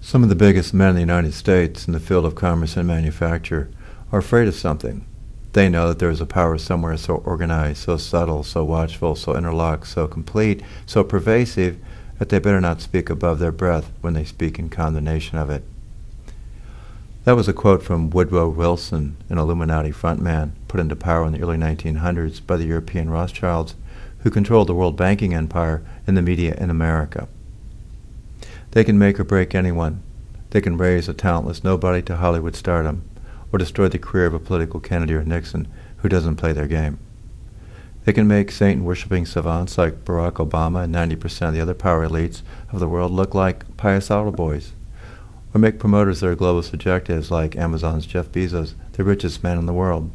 Some of the biggest men in the United States in the field of commerce and manufacture are afraid of something. They know that there is a power somewhere so organized, so subtle, so watchful, so interlocked, so complete, so pervasive, that they better not speak above their breath when they speak in condemnation of it. That was a quote from Woodrow Wilson, an Illuminati frontman put into power in the early 1900s by the European Rothschilds, who controlled the world banking empire and the media in America. They can make or break anyone. They can raise a talentless nobody to Hollywood stardom, or destroy the career of a political Kennedy or Nixon who doesn't play their game. They can make Satan-worshipping savants like Barack Obama and 90% of the other power elites of the world look like pious auto boys, or make promoters of their globalist objectives like Amazon's Jeff Bezos the richest man in the world.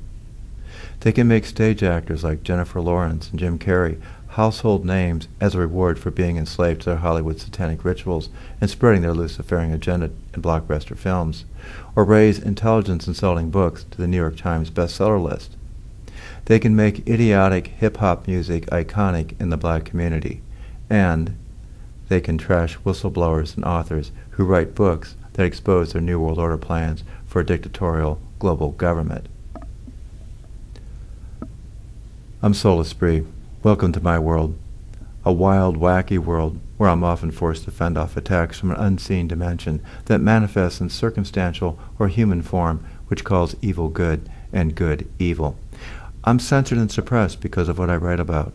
They can make stage actors like Jennifer Lawrence and Jim Carrey household names as a reward for being enslaved to their Hollywood satanic rituals and spreading their Luciferian agenda in blockbuster films, or raise intelligence-insulting books to the New York Times bestseller list. They can make idiotic hip-hop music iconic in the black community, and they can trash whistleblowers and authors who write books that expose their New World Order plans for a dictatorial global government. I'm Soul Esprit. Welcome to my world, a wild, wacky world where I'm often forced to fend off attacks from an unseen dimension that manifests in circumstantial or human form, which calls evil good and good evil. I'm censored and suppressed because of what I write about,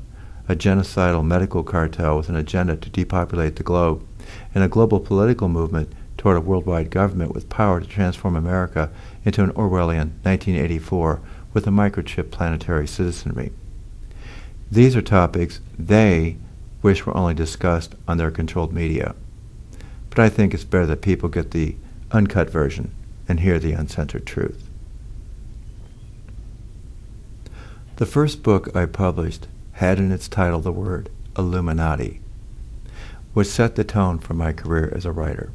a genocidal medical cartel with an agenda to depopulate the globe, and a global political movement toward a worldwide government with power to transform America into an Orwellian 1984 with a microchip planetary citizenry. These are topics they wish were only discussed on their controlled media. But I think it's better that people get the uncut version and hear the uncensored truth. The first book I published had in its title the word Illuminati, which set the tone for my career as a writer.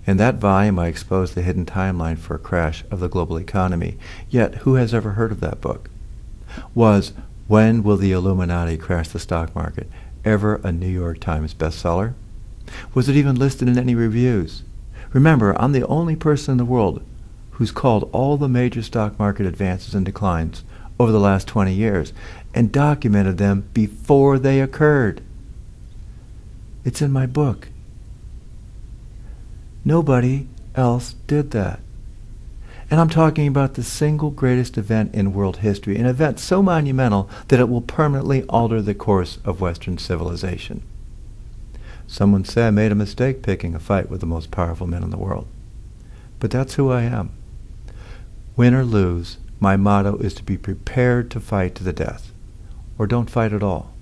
In that volume I exposed the hidden timeline for a crash of the global economy. Yet who has ever heard of that book? Was When Will the Illuminati Crash the Stock Market ever a New York Times bestseller? Was it even listed in any reviews? Remember, I'm the only person in the world who's called all the major stock market advances and declines over the last 20 years and documented them before they occurred. It's in my book. Nobody else did that. And I'm talking about the single greatest event in world history, an event so monumental that it will permanently alter the course of Western civilization. Someone said I made a mistake picking a fight with the most powerful men in the world. But that's who I am. Win or lose, my motto is to be prepared to fight to the death, or don't fight at all.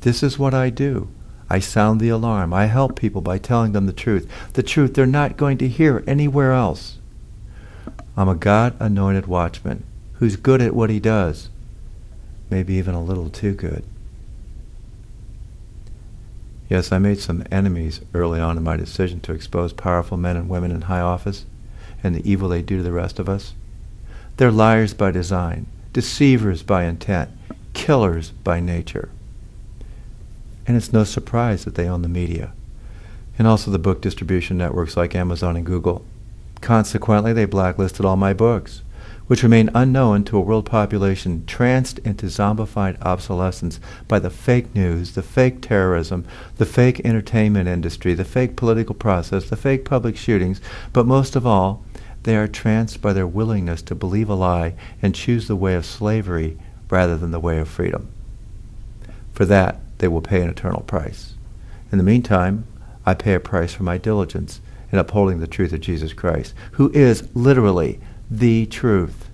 This is what I do. I sound the alarm. I help people by telling them the truth they're not going to hear anywhere else. I'm a God-anointed watchman who's good at what he does, maybe even a little too good. Yes, I made some enemies early on in my decision to expose powerful men and women in high office and the evil they do to the rest of us. They're liars by design, deceivers by intent, killers by nature. And it's no surprise that they own the media, and also the book distribution networks like Amazon and Google. Consequently, they blacklisted all my books, which remain unknown to a world population tranced into zombified obsolescence by the fake news, the fake terrorism, the fake entertainment industry, the fake political process, the fake public shootings, but most of all, they are tranced by their willingness to believe a lie and choose the way of slavery rather than the way of freedom. For that, they will pay an eternal price. In the meantime, I pay a price for my diligence in upholding the truth of Jesus Christ, who is literally the truth.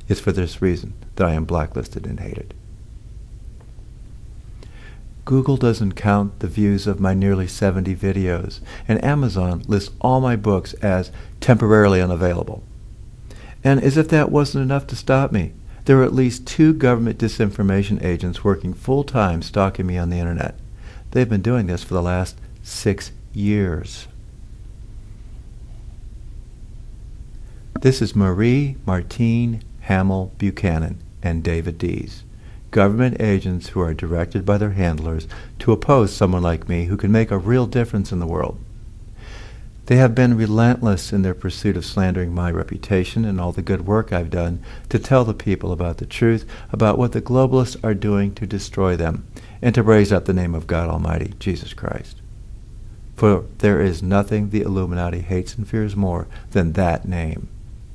It's for this reason that I am blacklisted and hated. Google doesn't count the views of my nearly 70 videos, and Amazon lists all my books as temporarily unavailable. And as if that wasn't enough to stop me, there are at least 2 government disinformation agents working full-time stalking me on the internet. They've been doing this for the last 6 years. This is Martine Hamel-Buchanan and David Dees, government agents who are directed by their handlers to oppose someone like me who can make a real difference in the world. They have been relentless in their pursuit of slandering my reputation and all the good work I've done to tell the people about the truth, about what the globalists are doing to destroy them, and to raise up the name of God Almighty, Jesus Christ. For there is nothing the Illuminati hates and fears more than that name.